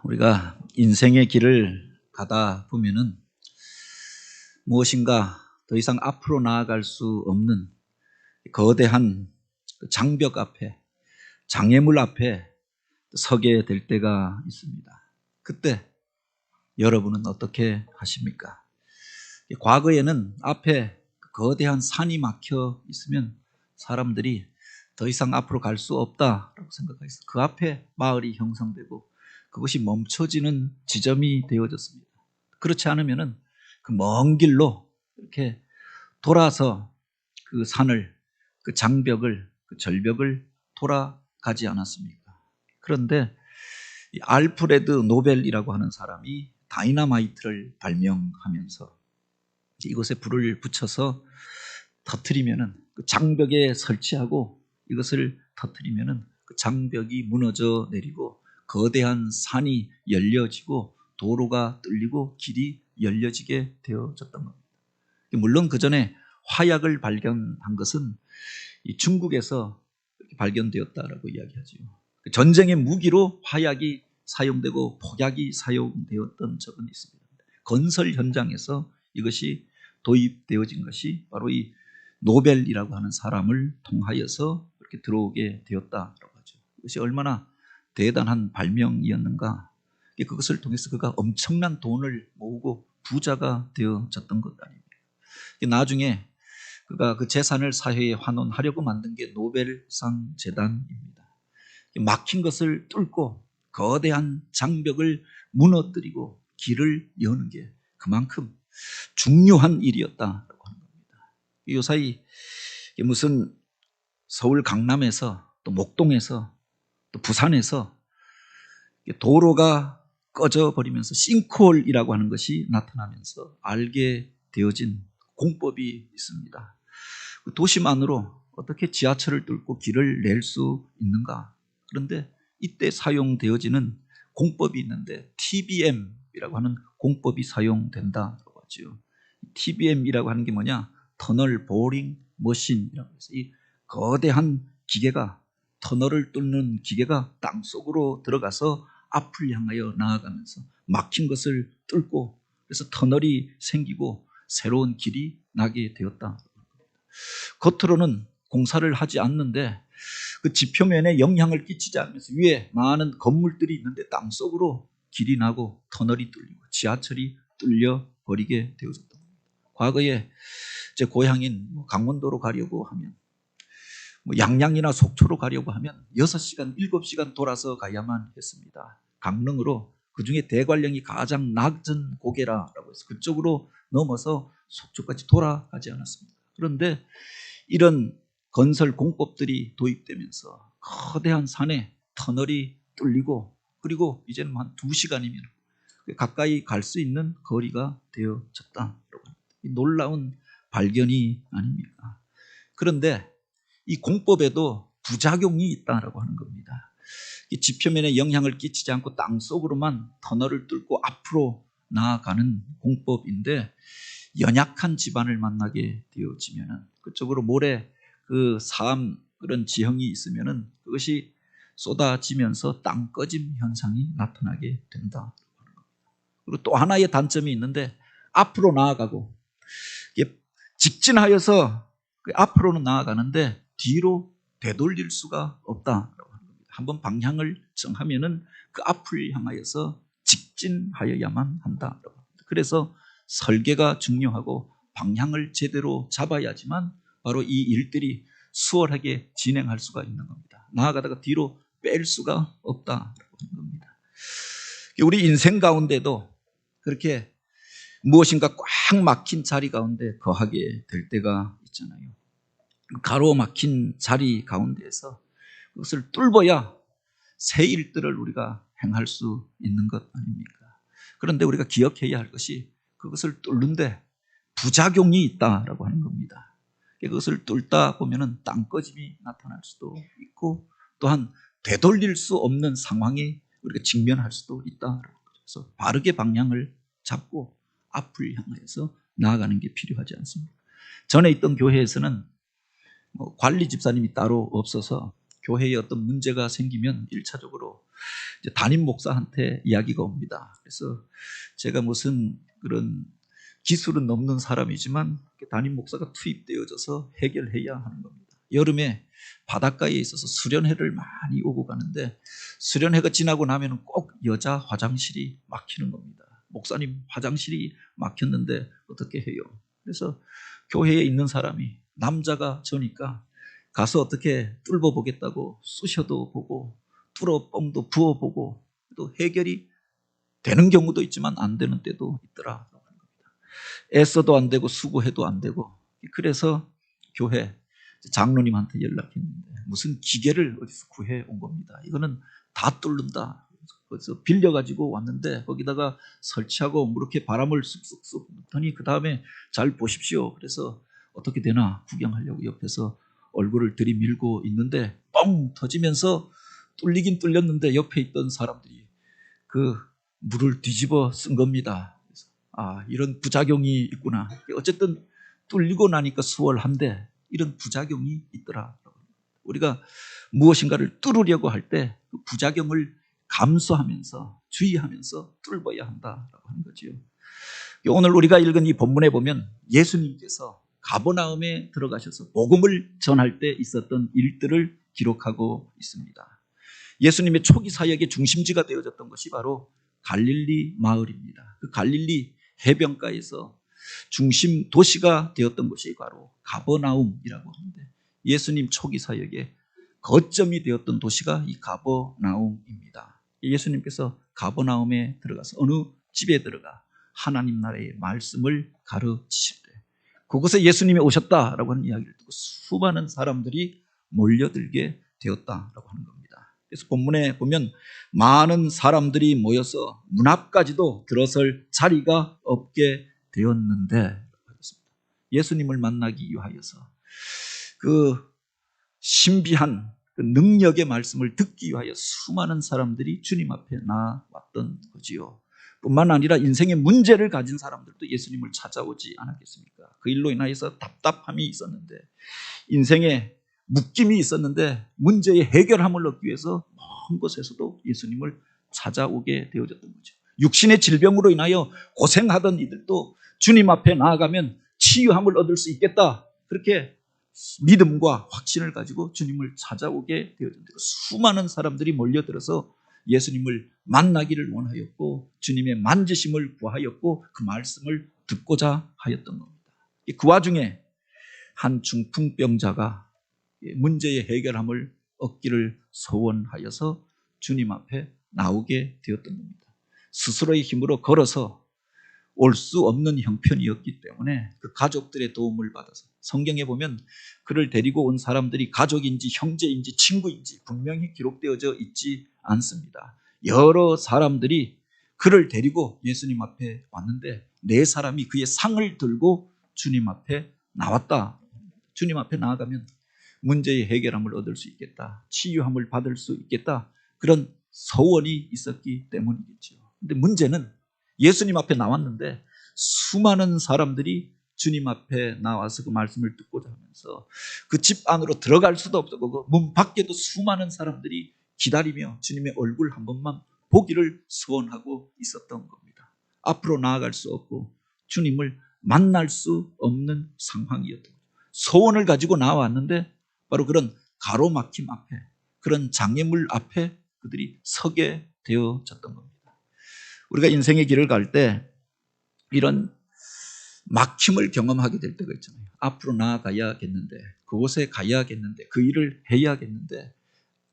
우리가 인생의 길을 가다 보면은 무엇인가 더 이상 앞으로 나아갈 수 없는 거대한 장벽 앞에, 장애물 앞에 서게 될 때가 있습니다. 그때 여러분은 어떻게 하십니까? 과거에는 앞에 거대한 산이 막혀 있으면 사람들이 더 이상 앞으로 갈 수 없다라고 생각했어요. 그 앞에 마을이 형성되고 그것이 멈춰지는 지점이 되어졌습니다. 그렇지 않으면은 그 먼 길로 이렇게 돌아서 그 산을, 그 장벽을, 그 절벽을 돌아가지 않았습니까? 그런데 이 알프레드 노벨이라고 하는 사람이 다이너마이트를 발명하면서 이것에 불을 붙여서 터뜨리면은 그 장벽에 설치하고 이것을 터뜨리면은 그 장벽이 무너져 내리고 거대한 산이 열려지고 도로가 뚫리고 길이 열려지게 되어졌던 겁니다. 물론 그 전에 화약을 발견한 것은 이 중국에서 발견되었다라고 이야기하죠. 전쟁의 무기로 화약이 사용되고 폭약이 사용되었던 적은 있습니다. 건설 현장에서 이것이 도입되어진 것이 바로 이 노벨이라고 하는 사람을 통하여서 이렇게 들어오게 되었다라고 하죠. 이것이 얼마나 대단한 발명이었는가. 그것을 통해서 그가 엄청난 돈을 모으고 부자가 되어졌던 것 아닙니까? 나중에 그가 그 재산을 사회에 환원하려고 만든 게 노벨상 재단입니다. 막힌 것을 뚫고 거대한 장벽을 무너뜨리고 길을 여는 게 그만큼 중요한 일이었다라고 하는 겁니다. 요사이 무슨 서울 강남에서 또 목동에서 또 부산에서 도로가 꺼져버리면서 싱크홀이라고 하는 것이 나타나면서 알게 되어진 공법이 있습니다. 도심 안으로 어떻게 지하철을 뚫고 길을 낼 수 있는가? 그런데 이때 사용되어지는 공법이 있는데 TBM이라고 하는 공법이 사용된다고 하죠. TBM이라고 하는 게 뭐냐? 터널 보링 머신이라고 해서 이 거대한 기계가, 터널을 뚫는 기계가 땅속으로 들어가서 앞을 향하여 나아가면서 막힌 것을 뚫고 그래서 터널이 생기고 새로운 길이 나게 되었다. 겉으로는 공사를 하지 않는데 그 지표면에 영향을 끼치지 않으면서 위에 많은 건물들이 있는데 땅속으로 길이 나고 터널이 뚫리고 지하철이 뚫려 버리게 되어졌던 겁니다. 과거에 제 고향인 강원도로 가려고 하면 양양이나 속초로 가려고 하면 6시간, 7시간 돌아서 가야만 했습니다. 강릉으로, 그중에 대관령이 가장 낮은 고개라고 해서 그쪽으로 넘어서 속초까지 돌아가지 않았습니다. 그런데 이런 건설 공법들이 도입되면서 거대한 산에 터널이 뚫리고 그리고 이제는 한 2시간이면 가까이 갈 수 있는 거리가 되어졌다. 놀라운 발견이 아닙니까? 그런데 이 공법에도 부작용이 있다라고 하는 겁니다. 이 지표면에 영향을 끼치지 않고 땅속으로만 터널을 뚫고 앞으로 나아가는 공법인데 연약한 지반을 만나게 되어지면은 그쪽으로 모래 그 사암 그런 지형이 있으면은 그것이 쏟아지면서 땅 꺼짐 현상이 나타나게 된다. 그리고 또 하나의 단점이 있는데 앞으로 나아가고 이게 직진하여서 앞으로는 나아가는데 뒤로 되돌릴 수가 없다라고 하는 겁니다. 한번 방향을 정하면은 그 앞을 향하여서 직진하여야만 한다라고 합니다. 그래서 설계가 중요하고 방향을 제대로 잡아야지만 바로 이 일들이 수월하게 진행할 수가 있는 겁니다. 나아가다가 뒤로 뺄 수가 없다라고 하는 겁니다. 우리 인생 가운데도 그렇게 무엇인가 꽉 막힌 자리 가운데 거하게 될 때가 있잖아요. 가로막힌 자리 가운데에서 그것을 뚫어야 새 일들을 우리가 행할 수 있는 것 아닙니까? 그런데 우리가 기억해야 할 것이 그것을 뚫는데 부작용이 있다라고 하는 겁니다. 그것을 뚫다 보면은 땅꺼짐이 나타날 수도 있고 또한 되돌릴 수 없는 상황에 우리가 직면할 수도 있다라고. 그래서 바르게 방향을 잡고 앞을 향해서 나아가는 게 필요하지 않습니까? 전에 있던 교회에서는 관리 집사님이 따로 없어서 교회에 어떤 문제가 생기면 1차적으로 이제 담임 목사한테 이야기가 옵니다. 그래서 제가 무슨 그런 기술은 없는 사람이지만 담임 목사가 투입되어져서 해결해야 하는 겁니다. 여름에 바닷가에 있어서 수련회를 많이 오고 가는데 수련회가 지나고 나면 꼭 여자 화장실이 막히는 겁니다. 목사님 화장실이 막혔는데 어떻게 해요? 그래서 교회에 있는 사람이 남자가 저니까 가서 어떻게 뚫어보겠다고 쑤셔도 보고 뚫어 뻥도 부어보고 또 해결이 되는 경우도 있지만 안 되는 때도 있더라. 애써도 안 되고 수고해도 안 되고 그래서 교회 장로님한테 연락했는데 무슨 기계를 어디서 구해 온 겁니다. 이거는 다 뚫는다. 그래서 빌려가지고 왔는데 거기다가 설치하고 이렇게 바람을 쑥쑥쑥 넣더니 그 다음에 잘 보십시오. 그래서 어떻게 되나 구경하려고 옆에서 얼굴을 들이밀고 있는데 뻥 터지면서 뚫리긴 뚫렸는데 옆에 있던 사람들이 그 물을 뒤집어 쓴 겁니다. 그래서 이런 부작용이 있구나. 어쨌든 뚫리고 나니까 수월한데 이런 부작용이 있더라. 우리가 무엇인가를 뚫으려고 할 때 그 부작용을 감수하면서 주의하면서 뚫어야 한다라고 하는 거지요. 오늘 우리가 읽은 이 본문에 보면 예수님께서 가버나움에 들어가셔서 복음을 전할 때 있었던 일들을 기록하고 있습니다. 예수님의 초기 사역의 중심지가 되어졌던 것이 바로 갈릴리 마을입니다. 그 갈릴리 해변가에서 중심 도시가 되었던 것이 바로 가버나움이라고 하는데 예수님 초기 사역의 거점이 되었던 도시가 이 가버나움입니다. 예수님께서 가버나움에 들어가서 어느 집에 들어가 하나님 나라의 말씀을 가르치실 때 그곳에 예수님이 오셨다라고 하는 이야기를 듣고 수많은 사람들이 몰려들게 되었다라고 하는 겁니다. 그래서 본문에 보면 많은 사람들이 모여서 문 앞까지도 들어설 자리가 없게 되었는데 예수님을 만나기 위하여서 그 신비한 그 능력의 말씀을 듣기 위하여 수많은 사람들이 주님 앞에 나왔던 거지요. 뿐만 아니라 인생의 문제를 가진 사람들도 예수님을 찾아오지 않았겠습니까? 그 일로 인하여서 답답함이 있었는데 인생에 묶임이 있었는데 문제의 해결함을 얻기 위해서 먼 곳에서도 예수님을 찾아오게 되어졌던 거죠. 육신의 질병으로 인하여 고생하던 이들도 주님 앞에 나아가면 치유함을 얻을 수 있겠다. 그렇게 믿음과 확신을 가지고 주님을 찾아오게 되어졌는데 수많은 사람들이 몰려들어서 예수님을 만나기를 원하였고 주님의 만지심을 구하였고 그 말씀을 듣고자 하였던 겁니다. 그 와중에 한 중풍병자가 문제의 해결함을 얻기를 소원하여서 주님 앞에 나오게 되었던 겁니다. 스스로의 힘으로 걸어서 올 수 없는 형편이었기 때문에 그 가족들의 도움을 받아서 성경에 보면 그를 데리고 온 사람들이 가족인지 형제인지 친구인지 분명히 기록되어져 있지 않습니다. 여러 사람들이 그를 데리고 예수님 앞에 왔는데 네 사람이 그의 상을 들고 주님 앞에 나왔다. 주님 앞에 나아가면 문제의 해결함을 얻을 수 있겠다. 치유함을 받을 수 있겠다. 그런 소원이 있었기 때문이겠죠. 근데 문제는 예수님 앞에 나왔는데 수많은 사람들이 주님 앞에 나와서 그 말씀을 듣고자 하면서 그 집 안으로 들어갈 수도 없었고 문 밖에도 수많은 사람들이 기다리며 주님의 얼굴 한 번만 보기를 소원하고 있었던 겁니다. 앞으로 나아갈 수 없고 주님을 만날 수 없는 상황이었던 거죠. 소원을 가지고 나왔는데 바로 그런 가로막힘 앞에 그런 장애물 앞에 그들이 서게 되어졌던 겁니다. 우리가 인생의 길을 갈 때 이런 막힘을 경험하게 될 때가 있잖아요. 앞으로 나아가야겠는데 그곳에 가야겠는데 그 일을 해야겠는데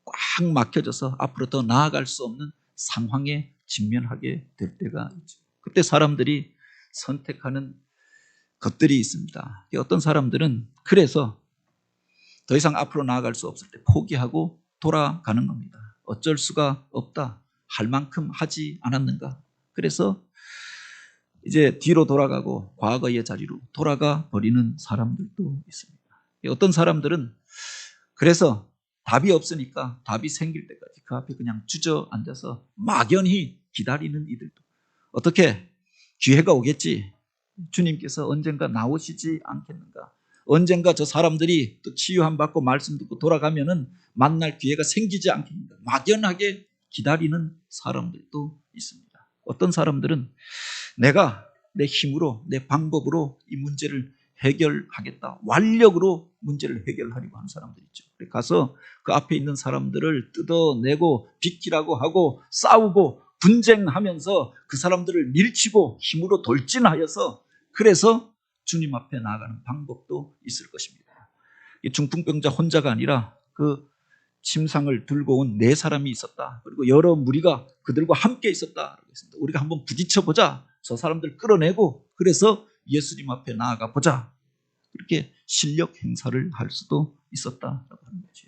꽉 막혀져서 앞으로 더 나아갈 수 없는 상황에 직면하게 될 때가 있죠. 그때 사람들이 선택하는 것들이 있습니다. 어떤 사람들은 그래서 더 이상 앞으로 나아갈 수 없을 때 포기하고 돌아가는 겁니다. 어쩔 수가 없다. 할 만큼 하지 않았는가. 그래서 이제 뒤로 돌아가고 과거의 자리로 돌아가 버리는 사람들도 있습니다. 어떤 사람들은 그래서 답이 없으니까 답이 생길 때까지 그 앞에 그냥 주저앉아서 막연히 기다리는 이들도 어떻게 기회가 오겠지. 주님께서 언젠가 나오시지 않겠는가. 언젠가 저 사람들이 또 치유함 받고 말씀 듣고 돌아가면은 만날 기회가 생기지 않겠는가. 막연하게 기다리는 사람들도 있습니다. 어떤 사람들은 내가 내 힘으로 내 방법으로 이 문제를 해결하겠다. 완력으로 문제를 해결하려고 하는 사람들 있죠. 가서 그 앞에 있는 사람들을 뜯어내고 비키라고 하고 싸우고 분쟁하면서 그 사람들을 밀치고 힘으로 돌진하여서 그래서 주님 앞에 나아가는 방법도 있을 것입니다. 중풍병자 혼자가 아니라 그 침상을 들고 온 4사람이 있었다. 그리고 여러 무리가 그들과 함께 있었다. 우리가 한번 부딪혀보자. 저 사람들 끌어내고 그래서 예수님 앞에 나아가 보자. 그렇게 실력 행사를 할 수도 있었다라고 하는 거죠.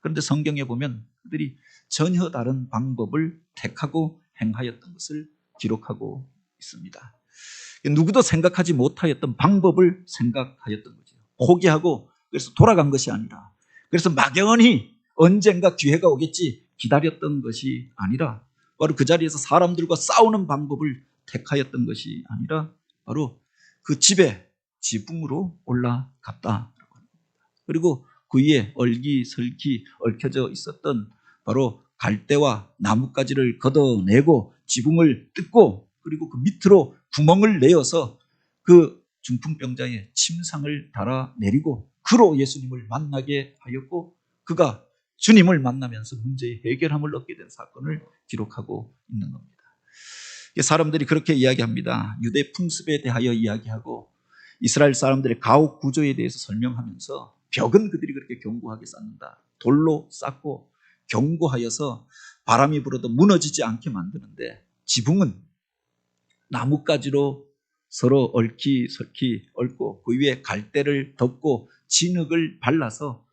그런데 성경에 보면 그들이 전혀 다른 방법을 택하고 행하였던 것을 기록하고 있습니다. 누구도 생각하지 못하였던 방법을 생각하였던 거죠. 포기하고 그래서 돌아간 것이 아니라, 그래서 막연히 언젠가 기회가 오겠지 기다렸던 것이 아니라, 바로 그 자리에서 사람들과 싸우는 방법을 택하였던 것이 아니라 바로 그 집에 지붕으로 올라갔다라고 합니다. 그리고 그 위에 얼기설기 얽혀져 있었던 바로 갈대와 나뭇가지를 걷어내고 지붕을 뜯고 그리고 그 밑으로 구멍을 내어서 그 중풍병자의 침상을 달아내리고 그로 예수님을 만나게 하였고 그가 주님을 만나면서 문제의 해결함을 얻게 된 사건을 기록하고 있는 겁니다. 사람들이 그렇게 이야기합니다. 유대 풍습에 대하여 이야기하고 이스라엘 사람들의 가옥 구조에 대해서 설명하면서 벽은 그들이 그렇게 견고하게 쌓는다. 돌로 쌓고 견고하여서 바람이 불어도 무너지지 않게 만드는데 지붕은 나뭇가지로 서로 얽히설키 얽고 그 위에 갈대를 덮고 진흙을 발라서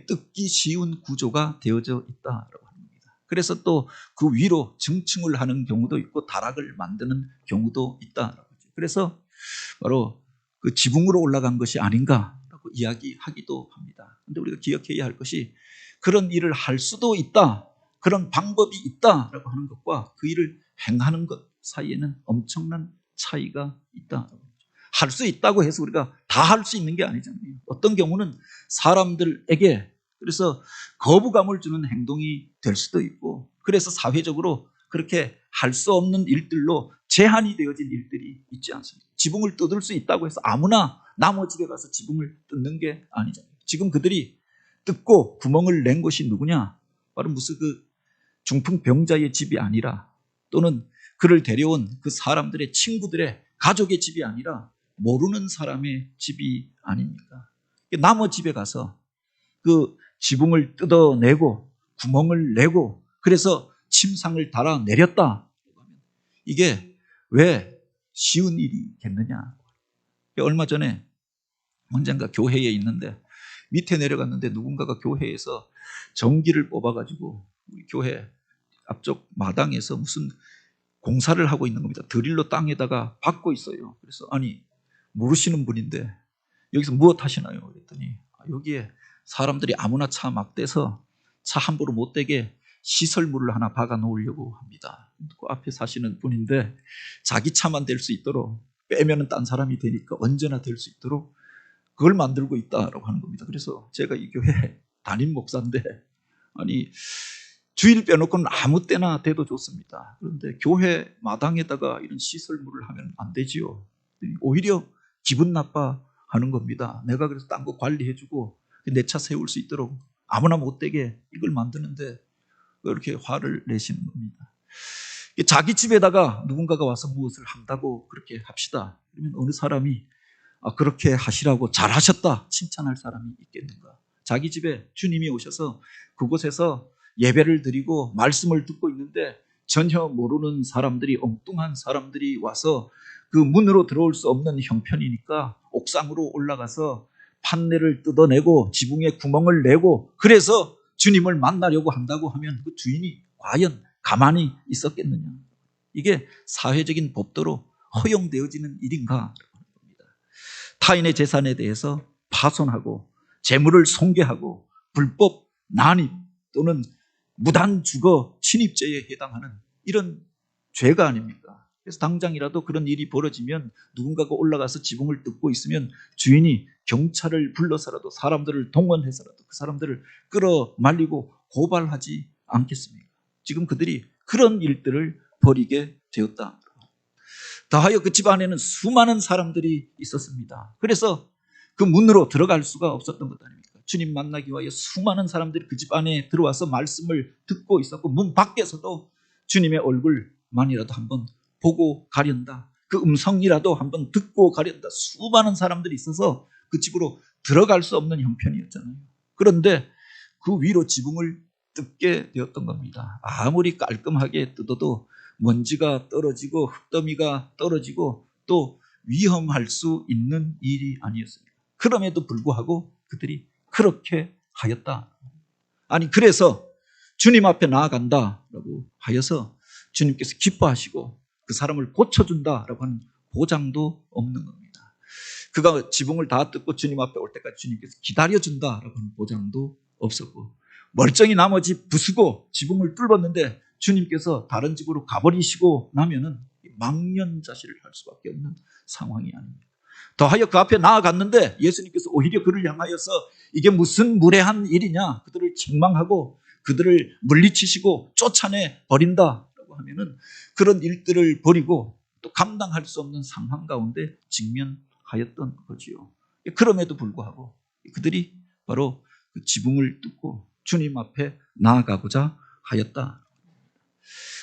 뜯기 쉬운 구조가 되어져 있다라고 합니다. 그래서 또 그 위로 증층을 하는 경우도 있고 다락을 만드는 경우도 있다라고 하죠. 그래서 바로 그 지붕으로 올라간 것이 아닌가라고 이야기하기도 합니다. 그런데 우리가 기억해야 할 것이 그런 일을 할 수도 있다, 그런 방법이 있다라고 하는 것과 그 일을 행하는 것 사이에는 엄청난 차이가 있다. 할 수 있다고 해서 우리가 다 할 수 있는 게 아니잖아요. 어떤 경우는 사람들에게 그래서 거부감을 주는 행동이 될 수도 있고 그래서 사회적으로 그렇게 할 수 없는 일들로 제한이 되어진 일들이 있지 않습니까? 지붕을 뜯을 수 있다고 해서 아무나 남의 집에 가서 지붕을 뜯는 게 아니잖아요. 지금 그들이 뜯고 구멍을 낸 것이 누구냐? 바로 무슨 그 중풍병자의 집이 아니라 또는 그를 데려온 그 사람들의 친구들의 가족의 집이 아니라 모르는 사람의 집이 아닙니까? 남의 집에 가서 그 지붕을 뜯어내고 구멍을 내고 그래서 침상을 달아내렸다. 이게 왜 쉬운 일이겠느냐? 얼마 전에 언젠가 교회에 있는데 밑에 내려갔는데 누군가가 교회에서 전기를 뽑아가지고 우리 교회 앞쪽 마당에서 무슨 공사를 하고 있는 겁니다. 드릴로 땅에다가 박고 있어요. 그래서 아니 모르시는 분인데 여기서 무엇 하시나요? 그랬더니 여기에 사람들이 아무나 차 막 대서 차 함부로 못 대게 시설물을 하나 박아 놓으려고 합니다. 그 앞에 사시는 분인데 자기 차만 될 수 있도록 빼면은 딴 사람이 되니까 언제나 될 수 있도록 그걸 만들고 있다라고 하는 겁니다. 그래서 제가 이 교회 담임 목사인데 아니 주일 빼놓고는 아무 때나 돼도 좋습니다. 그런데 교회 마당에다가 이런 시설물을 하면 안 되지요. 오히려 기분 나빠하는 겁니다. 내가 그래서 딴 거 관리해주고 내 차 세울 수 있도록 아무나 못 되게 이걸 만드는데 이렇게 화를 내시는 겁니다. 자기 집에다가 누군가가 와서 무엇을 한다고 그렇게 합시다. 그러면 어느 사람이 그렇게 하시라고 잘하셨다 칭찬할 사람이 있겠는가? 자기 집에 주님이 오셔서 그곳에서 예배를 드리고 말씀을 듣고 있는데 전혀 모르는 사람들이 엉뚱한 사람들이 와서 그 문으로 들어올 수 없는 형편이니까 옥상으로 올라가서 판넬을 뜯어내고 지붕에 구멍을 내고 그래서 주님을 만나려고 한다고 하면 그 주인이 과연 가만히 있었겠느냐? 이게 사회적인 법도로 허용되어지는 일인가? 타인의 재산에 대해서 파손하고 재물을 손괴하고 불법 난입 또는 무단 주거 침입죄에 해당하는 이런 죄가 아닙니까? 그래서 당장이라도 그런 일이 벌어지면 누군가가 올라가서 지붕을 뜯고 있으면 주인이 경찰을 불러서라도 사람들을 동원해서라도 그 사람들을 끌어말리고 고발하지 않겠습니까? 지금 그들이 그런 일들을 벌이게 되었다. 더하여 그 집 안에는 수많은 사람들이 있었습니다. 그래서 그 문으로 들어갈 수가 없었던 것 아닙니까? 주님 만나기 위하여 수많은 사람들이 그 집 안에 들어와서 말씀을 듣고 있었고 문 밖에서도 주님의 얼굴만이라도 한번 보고 가련다. 그 음성이라도 한번 듣고 가련다. 수많은 사람들이 있어서 그 집으로 들어갈 수 없는 형편이었잖아요. 그런데 그 위로 지붕을 뜯게 되었던 겁니다. 아무리 깔끔하게 뜯어도 먼지가 떨어지고 흙더미가 떨어지고 또 위험할 수 있는 일이 아니었습니다. 그럼에도 불구하고 그들이 그렇게 하였다. 아니 그래서 주님 앞에 나아간다라고 하여서 주님께서 기뻐하시고 그 사람을 고쳐준다라고 하는 보장도 없는 겁니다. 그가 지붕을 다 뜯고 주님 앞에 올 때까지 주님께서 기다려준다라고 하는 보장도 없었고 멀쩡히 나머지 부수고 지붕을 뚫었는데 주님께서 다른 집으로 가버리시고 나면은 망연자실을 할 수밖에 없는 상황이 아닙니다. 더하여 그 앞에 나아갔는데 예수님께서 오히려 그를 향하여서 이게 무슨 무례한 일이냐, 그들을 책망하고 그들을 물리치시고 쫓아내 버린다라고 하면은 그런 일들을 벌이고 또 감당할 수 없는 상황 가운데 직면하였던 거지요. 그럼에도 불구하고 그들이 바로 그 지붕을 뚫고 주님 앞에 나아가고자 하였다.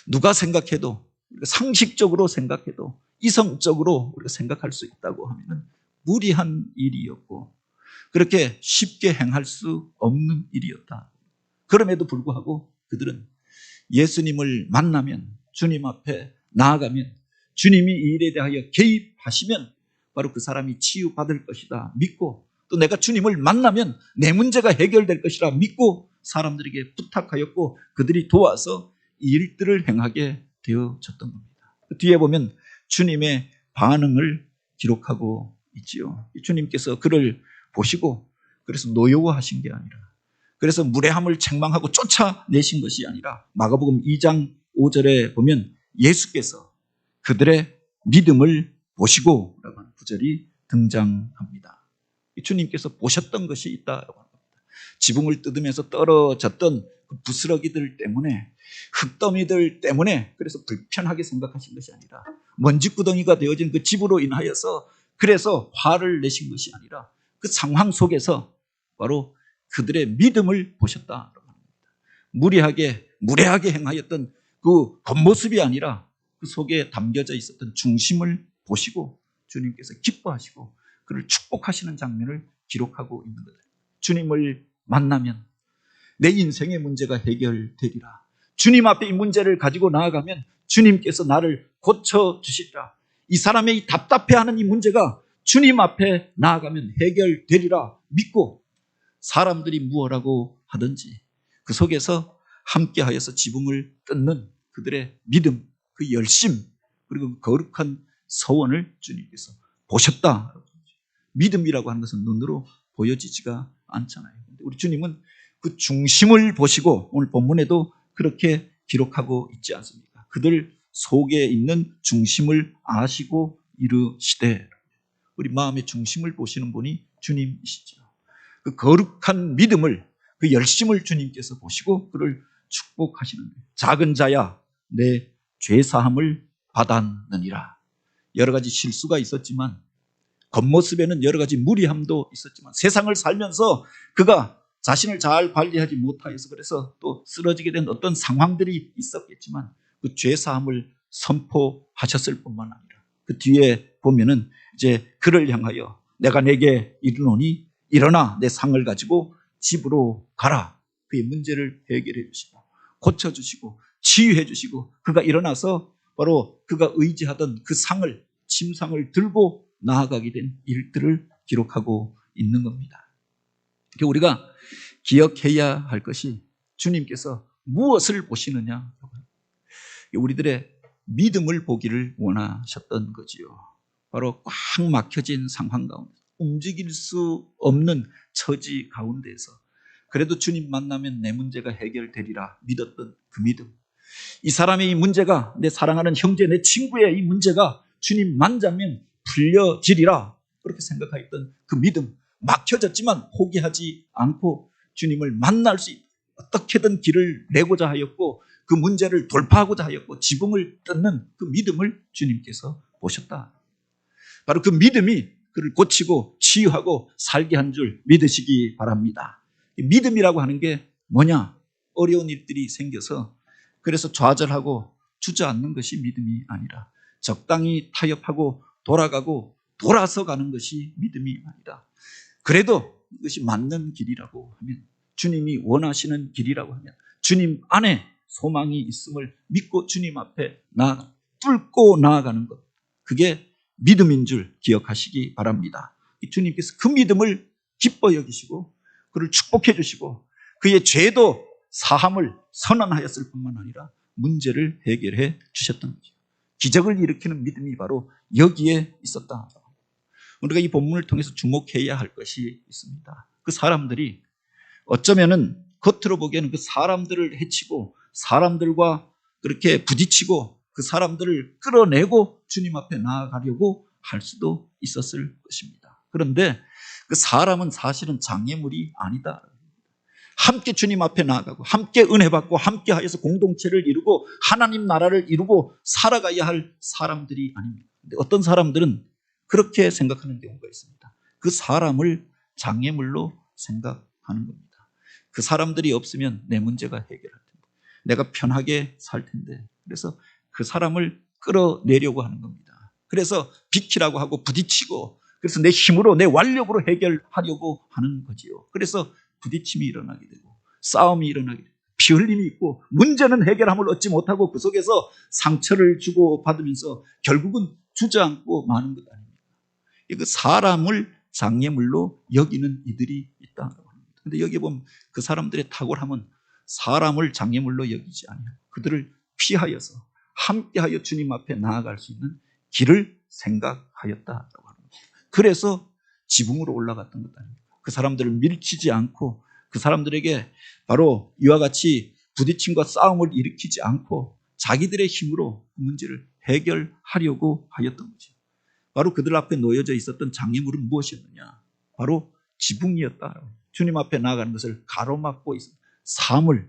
누가 생각해도, 상식적으로 생각해도, 이성적으로 우리가 생각할 수 있다고 하면 무리한 일이었고 그렇게 쉽게 행할 수 없는 일이었다. 그럼에도 불구하고 그들은 예수님을 만나면, 주님 앞에 나아가면 주님이 이 일에 대하여 개입하시면 바로 그 사람이 치유받을 것이다 믿고, 또 내가 주님을 만나면 내 문제가 해결될 것이라 믿고 사람들에게 부탁하였고 그들이 도와서 이 일들을 행하게 되어졌던 겁니다. 그 뒤에 보면 주님의 반응을 기록하고 있지요. 주님께서 그를 보시고 그래서 노여워하신 게 아니라, 그래서 무례함을 책망하고 쫓아내신 것이 아니라 마가복음 2장 5절에 보면 예수께서 그들의 믿음을 보시고 라고 하는 구절이 등장합니다. 주님께서 보셨던 것이 있다라고 합니다. 지붕을 뜯으면서 떨어졌던 그 부스러기들 때문에, 흙더미들 때문에 그래서 불편하게 생각하신 것이 아니라, 먼지구덩이가 되어진 그 집으로 인하여서 그래서 화를 내신 것이 아니라 그 상황 속에서 바로 그들의 믿음을 보셨다라고 합니다. 무례하게 행하였던 그 겉모습이 아니라 그 속에 담겨져 있었던 중심을 보시고 주님께서 기뻐하시고 그를 축복하시는 장면을 기록하고 있는 거예요. 주님을 만나면 내 인생의 문제가 해결되리라. 주님 앞에 이 문제를 가지고 나아가면 주님께서 나를 고쳐주시리라. 이 사람의 이 답답해하는 이 문제가 주님 앞에 나아가면 해결되리라 믿고 사람들이 무엇라고 하든지 그 속에서 함께하여서 지붕을 뜯는 그들의 믿음, 그 열심, 그리고 그 거룩한 서원을 주님께서 보셨다. 믿음이라고 하는 것은 눈으로 보여지지가 않잖아요. 우리 주님은 그 중심을 보시고 오늘 본문에도 그렇게 기록하고 있지 않습니까? 그들 속에 있는 중심을 아시고 이르시되, 우리 마음의 중심을 보시는 분이 주님이시죠. 그 거룩한 믿음을, 그 열심을 주님께서 보시고 그를 축복하시는 거예요. 작은 자야 내 죄사함을 받았느니라. 여러 가지 실수가 있었지만, 겉모습에는 여러 가지 무리함도 있었지만, 세상을 살면서 그가 자신을 잘 관리하지 못하여서 그래서 또 쓰러지게 된 어떤 상황들이 있었겠지만 그 죄사함을 선포하셨을 뿐만 아니라 그 뒤에 보면은 이제 그를 향하여 내가 내게 이르노니 일어나 내 상을 가지고 집으로 가라. 그의 문제를 해결해 주시고 고쳐주시고 치유해 주시고 그가 일어나서 바로 그가 의지하던 그 상을, 침상을 들고 나아가게 된 일들을 기록하고 있는 겁니다. 우리가 기억해야 할 것이 주님께서 무엇을 보시느냐, 우리들의 믿음을 보기를 원하셨던 거지요. 바로 꽉 막혀진 상황 가운데, 움직일 수 없는 처지 가운데에서 그래도 주님 만나면 내 문제가 해결되리라 믿었던 그 믿음, 이 사람의 이 문제가, 내 사랑하는 형제, 내 친구의 이 문제가 주님 만자면 풀려지리라, 그렇게 생각하였던 그 믿음, 막혀졌지만 포기하지 않고 주님을 만날 수 있도록 어떻게든 길을 내고자 하였고, 그 문제를 돌파하고자 하였고, 지붕을 뜯는 그 믿음을 주님께서 보셨다. 바로 그 믿음이 그를 고치고 치유하고 살게 한 줄 믿으시기 바랍니다. 믿음이라고 하는 게 뭐냐? 어려운 일들이 생겨서 그래서 좌절하고 주저앉는 것이 믿음이 아니라, 적당히 타협하고 돌아가고 돌아서 가는 것이 믿음이 아니라, 그래도 이것이 맞는 길이라고 하면, 주님이 원하시는 길이라고 하면, 주님 안에 소망이 있음을 믿고 주님 앞에 뚫고 나아가는 것, 그게 믿음인 줄 기억하시기 바랍니다. 주님께서 그 믿음을 기뻐 여기시고 그를 축복해 주시고 그의 죄도 사함을 선언하였을 뿐만 아니라 문제를 해결해 주셨던 거죠. 기적을 일으키는 믿음이 바로 여기에 있었다. 우리가 이 본문을 통해서 주목해야 할 것이 있습니다. 그 사람들이 어쩌면은 겉으로 보기에는 그 사람들을 해치고 사람들과 그렇게 부딪히고 그 사람들을 끌어내고 주님 앞에 나아가려고 할 수도 있었을 것입니다. 그런데 그 사람은 사실은 장애물이 아니다. 함께 주님 앞에 나아가고 함께 은혜 받고 함께 하여서 공동체를 이루고 하나님 나라를 이루고 살아가야 할 사람들이 아닙니다. 근데 어떤 사람들은 그렇게 생각하는 경우가 있습니다. 그 사람을 장애물로 생각하는 겁니다. 그 사람들이 없으면 내 문제가 해결할 텐데, 내가 편하게 살 텐데, 그래서 그 사람을 끌어내려고 하는 겁니다. 그래서 비키라고 하고 부딪히고, 그래서 내 힘으로 내 완력으로 해결하려고 하는 거지요. 그래서 부딪힘이 일어나게 되고 싸움이 일어나게 되고 피 흘림이 있고 문제는 해결함을 얻지 못하고 그 속에서 상처를 주고 받으면서 결국은 주저앉고 마는 것 아닙니까? 그 사람을 장애물로 여기는 이들이 있다고 합니다. 그런데 여기 보면 그 사람들의 탁월함은 사람을 장애물로 여기지 아니하고 그들을 피하여서 함께하여 주님 앞에 나아갈 수 있는 길을 생각하였다라고 합니다. 그래서 지붕으로 올라갔던 것 아닙니까? 그 사람들을 밀치지 않고 그 사람들에게 바로 이와 같이 부딪힘과 싸움을 일으키지 않고 자기들의 힘으로 그 문제를 해결하려고 하였던 거죠. 바로 그들 앞에 놓여져 있었던 장애물은 무엇이었느냐? 바로 지붕이었다. 주님 앞에 나아가는 것을 가로막고 있습니다. 사물,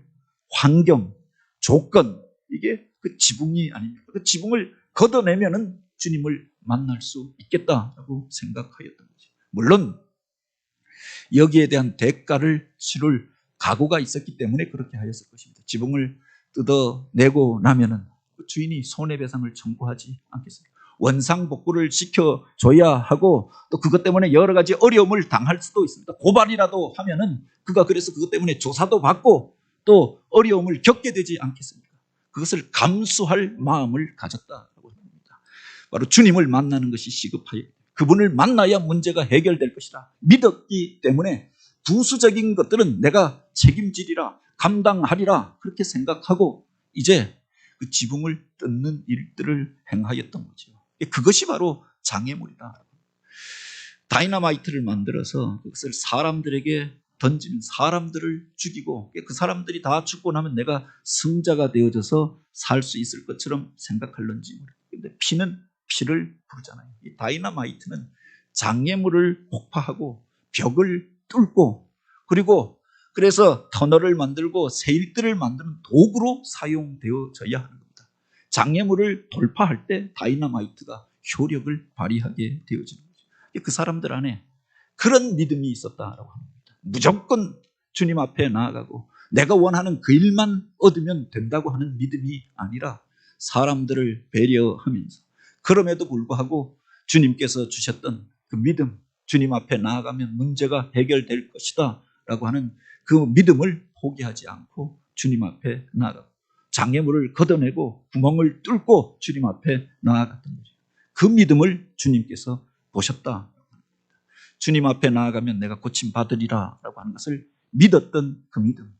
환경, 조건, 이게 그 지붕이 아닙니까? 그 지붕을 걷어내면은 주님을 만날 수 있겠다라고 생각하였던 거죠. 물론 여기에 대한 대가를 치를 각오가 있었기 때문에 그렇게 하였을 것입니다. 지붕을 뜯어내고 나면은 주인이 손해배상을 청구하지 않겠습니까? 원상복구를 시켜줘야 하고 또 그것 때문에 여러 가지 어려움을 당할 수도 있습니다. 고발이라도 하면은 그가 그래서 그것 때문에 조사도 받고 또 어려움을 겪게 되지 않겠습니까? 그것을 감수할 마음을 가졌다고 합니다. 바로 주님을 만나는 것이 시급하여 그분을 만나야 문제가 해결될 것이라 믿었기 때문에 부수적인 것들은 내가 책임지리라, 감당하리라 그렇게 생각하고 이제 그 지붕을 뜯는 일들을 행하였던 거죠. 그것이 바로 장애물이다. 다이너마이트를 만들어서 그것을 사람들에게 던지는, 사람들을 죽이고 그 사람들이 다 죽고 나면 내가 승자가 되어져서 살 수 있을 것처럼 생각할런지 모르겠어요. 그런데 피는 피를 부르잖아요. 이 다이너마이트는 장애물을 폭파하고 벽을 뚫고 그리고 그래서 터널을 만들고 세일들을 만드는 도구로 사용되어져야 하는 겁니다. 장애물을 돌파할 때 다이너마이트가 효력을 발휘하게 되어지는 거죠. 그 사람들 안에 그런 믿음이 있었다라고 합니다. 무조건 주님 앞에 나아가고 내가 원하는 그 일만 얻으면 된다고 하는 믿음이 아니라 사람들을 배려하면서 그럼에도 불구하고 주님께서 주셨던 그 믿음, 주님 앞에 나아가면 문제가 해결될 것이다 라고 하는 그 믿음을 포기하지 않고 주님 앞에 나아가고 장애물을 걷어내고 구멍을 뚫고 주님 앞에 나아갔던 거죠. 그 믿음을 주님께서 보셨다. 주님 앞에 나아가면 내가 고침받으리라 라고 하는 것을 믿었던 그 믿음.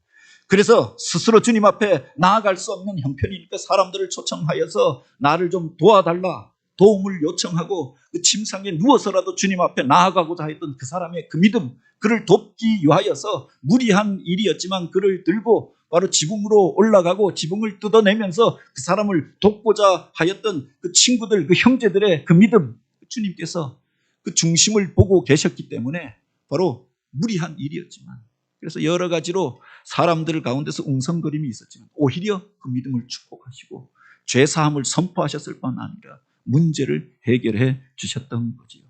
그래서 스스로 주님 앞에 나아갈 수 없는 형편이니까 사람들을 초청하여서 나를 좀 도와달라, 도움을 요청하고 그 침상에 누워서라도 주님 앞에 나아가고자 했던 그 사람의 그 믿음, 그를 돕기 위하여서 무리한 일이었지만 그를 들고 바로 지붕으로 올라가고 지붕을 뜯어내면서 그 사람을 돕고자 하였던 그 친구들, 그 형제들의 그 믿음, 주님께서 그 중심을 보고 계셨기 때문에 바로 무리한 일이었지만, 그래서 여러 가지로 사람들 가운데서 웅성거림이 있었지만 오히려 그 믿음을 축복하시고 죄사함을 선포하셨을 뿐 아니라 문제를 해결해 주셨던 거지요.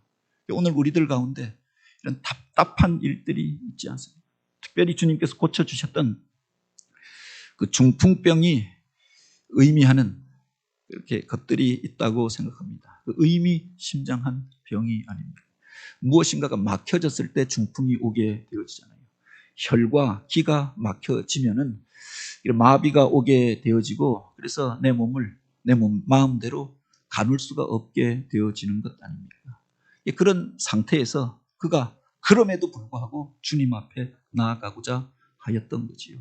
오늘 우리들 가운데 이런 답답한 일들이 있지 않습니까? 특별히 주님께서 고쳐주셨던 그 중풍병이 의미하는 이렇게 것들이 있다고 생각합니다. 그 의미심장한 병이 아닙니다. 무엇인가가 막혀졌을 때 중풍이 오게 되어지잖아요. 혈과 기가 막혀지면은 마비가 오게 되어지고, 그래서 내 마음대로 가눌 수가 없게 되어지는 것 아닙니까? 그런 상태에서 그가 그럼에도 불구하고 주님 앞에 나아가고자 하였던 거지요.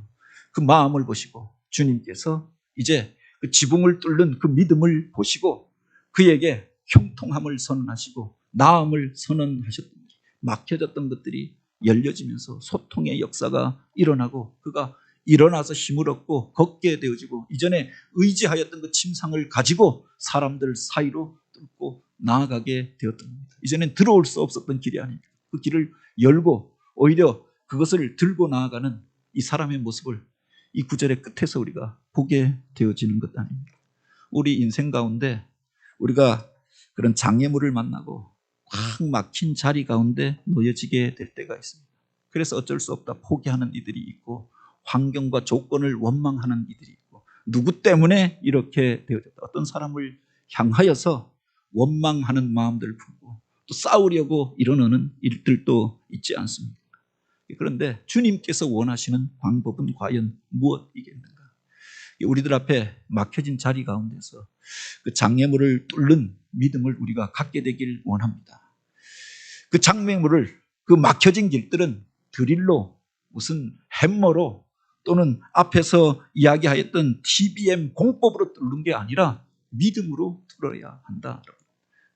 그 마음을 보시고 주님께서 이제 그 지붕을 뚫는 그 믿음을 보시고 그에게 형통함을 선언하시고 나음을 선언하셨던 거죠. 막혀졌던 것들이 열려지면서 소통의 역사가 일어나고 그가 일어나서 힘을 얻고 걷게 되어지고 이전에 의지하였던 그 침상을 가지고 사람들 사이로 뚫고 나아가게 되었던 겁니다. 이전엔 들어올 수 없었던 길이 아닙니다. 그 길을 열고 오히려 그것을 들고 나아가는 이 사람의 모습을 이 구절의 끝에서 우리가 보게 되어지는 것 아닙니까? 우리 인생 가운데 우리가 그런 장애물을 만나고 꽉 막힌 자리 가운데 놓여지게 될 때가 있습니다. 그래서 어쩔 수 없다 포기하는 이들이 있고 환경과 조건을 원망하는 이들이 있고 누구 때문에 이렇게 되어졌다. 어떤 사람을 향하여서 원망하는 마음들을 품고 또 싸우려고 일어나는 일들도 있지 않습니까? 그런데 주님께서 원하시는 방법은 과연 무엇이겠는가? 우리들 앞에 막혀진 자리 가운데서 그 장애물을 뚫는 믿음을 우리가 갖게 되길 원합니다. 그 장애물을, 그 막혀진 길들은 드릴로, 무슨 햄머로 또는 앞에서 이야기하였던 TBM 공법으로 뚫는 게 아니라 믿음으로 뚫어야 한다.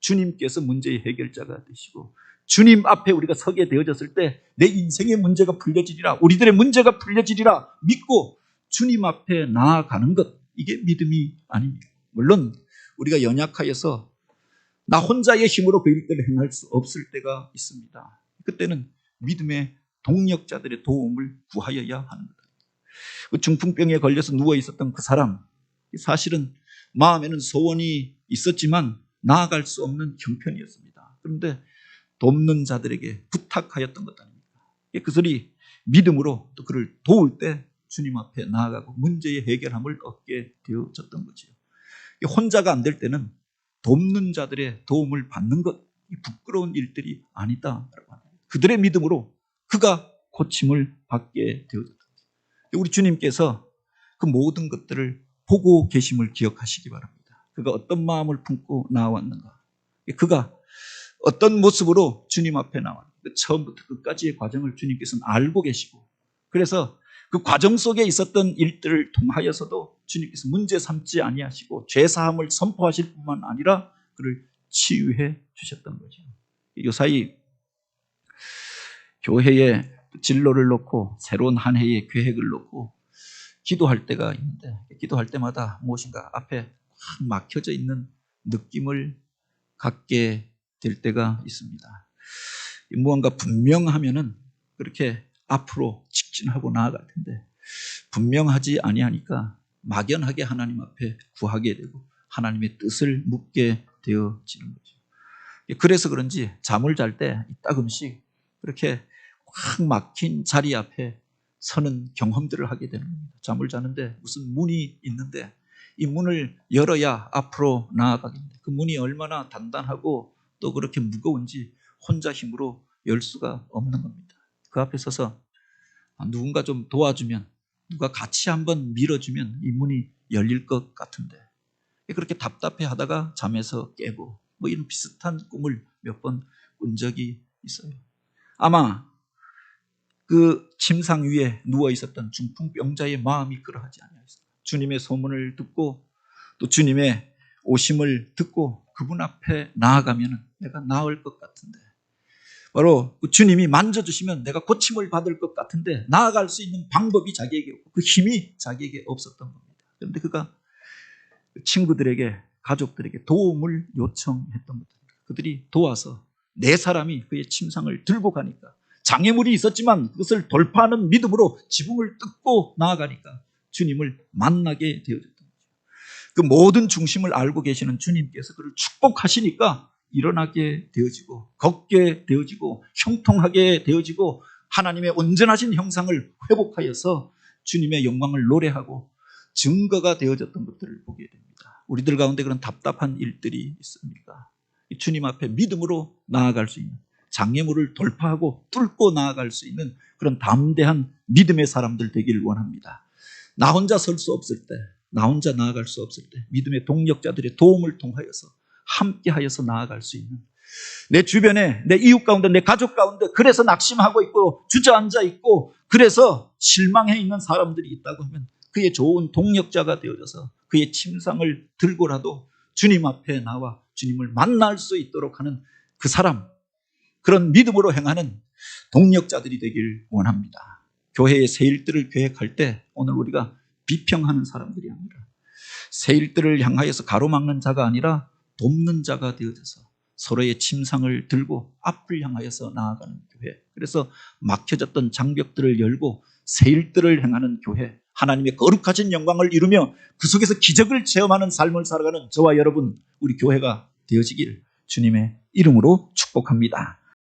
주님께서 문제의 해결자가 되시고 주님 앞에 우리가 서게 되어졌을 때 내 인생의 문제가 풀려지리라, 우리들의 문제가 풀려지리라 믿고 주님 앞에 나아가는 것, 이게 믿음이 아닙니다. 물론 우리가 연약하여서 나 혼자의 힘으로 그 일들을 행할 수 없을 때가 있습니다. 그때는 믿음의 동력자들의 도움을 구하여야 하는 것. 그 중풍병에 걸려서 누워 있었던 그 사람, 사실은 마음에는 소원이 있었지만 나아갈 수 없는 형편이었습니다. 그런데 돕는 자들에게 부탁하였던 것 아닙니까? 그들이 믿음으로 또 그를 도울 때 주님 앞에 나아가고 문제의 해결함을 얻게 되어졌던 거죠. 혼자가 안 될 때는 돕는 자들의 도움을 받는 것, 부끄러운 일들이 아니다라고 합니다. 그들의 믿음으로 그가 고침을 받게 되어졌다. 우리 주님께서 그 모든 것들을 보고 계심을 기억하시기 바랍니다. 그가 어떤 마음을 품고 나왔는가, 그가 어떤 모습으로 주님 앞에 나왔는가, 처음부터 끝까지의 과정을 주님께서는 알고 계시고, 그래서 그 과정 속에 있었던 일들을 통하여서도 주님께서 문제 삼지 아니하시고 죄사함을 선포하실 뿐만 아니라 그를 치유해 주셨던 거죠. 요사이 교회에 진로를 놓고 새로운 한 해의 계획을 놓고 기도할 때가 있는데, 기도할 때마다 무엇인가 앞에 확 막혀져 있는 느낌을 갖게 될 때가 있습니다. 무언가 분명하면은 그렇게 앞으로 직진하고 나아갈 텐데 분명하지 아니하니까 막연하게 하나님 앞에 구하게 되고 하나님의 뜻을 묻게 되어지는 거죠. 그래서 그런지 잠을 잘 때 이따금씩 그렇게 확 막힌 자리 앞에 서는 경험들을 하게 되는 겁니다. 잠을 자는데 무슨 문이 있는데 이 문을 열어야 앞으로 나아가겠는데 그 문이 얼마나 단단하고 또 그렇게 무거운지 혼자 힘으로 열 수가 없는 겁니다. 그 앞에 서서 누군가 좀 도와주면, 누가 같이 한번 밀어주면 이 문이 열릴 것 같은데 그렇게 답답해 하다가 잠에서 깨고 뭐 이런 비슷한 꿈을 몇 번 꾼 적이 있어요. 아마 그 침상 위에 누워 있었던 중풍병자의 마음이 그러하지 아니하였습니다. 주님의 소문을 듣고 또 주님의 오심을 듣고 그분 앞에 나아가면 내가 나을 것 같은데 바로 그 주님이 만져주시면 내가 고침을 받을 것 같은데 나아갈 수 있는 방법이 자기에게 없고 그 힘이 자기에게 없었던 겁니다. 그런데 그가 친구들에게, 가족들에게 도움을 요청했던 겁니다. 그들이 도와서 네 사람이 그의 침상을 들고 가니까 장애물이 있었지만 그것을 돌파하는 믿음으로 지붕을 뜯고 나아가니까 주님을 만나게 되어졌던 거죠. 그 모든 중심을 알고 계시는 주님께서 그를 축복하시니까 일어나게 되어지고 걷게 되어지고 형통하게 되어지고 하나님의 온전하신 형상을 회복하여서 주님의 영광을 노래하고 증거가 되어졌던 것들을 보게 됩니다. 우리들 가운데 그런 답답한 일들이 있습니까? 주님 앞에 믿음으로 나아갈 수 있는, 장애물을 돌파하고 뚫고 나아갈 수 있는 그런 담대한 믿음의 사람들 되기를 원합니다. 나 혼자 설 수 없을 때, 나 혼자 나아갈 수 없을 때 믿음의 동력자들의 도움을 통하여서 함께하여서 나아갈 수 있는, 내 주변에, 내 이웃 가운데, 내 가족 가운데 그래서 낙심하고 있고 주저앉아 있고 그래서 실망해 있는 사람들이 있다고 하면 그의 좋은 동력자가 되어져서 그의 침상을 들고라도 주님 앞에 나와 주님을 만날 수 있도록 하는 그 사람, 그런 믿음으로 행하는 동력자들이 되길 원합니다. 교회의 새 일들을 계획할 때 오늘 우리가 비평하는 사람들이 아니라 새 일들을 향하여서 가로막는 자가 아니라 돕는 자가 되어져서 서로의 침상을 들고 앞을 향하여서 나아가는 교회, 그래서 막혀졌던 장벽들을 열고 새 일들을 행하는 교회, 하나님의 거룩하신 영광을 이루며 그 속에서 기적을 체험하는 삶을 살아가는 저와 여러분, 우리 교회가 되어지길 주님의 이름으로 축복합니다.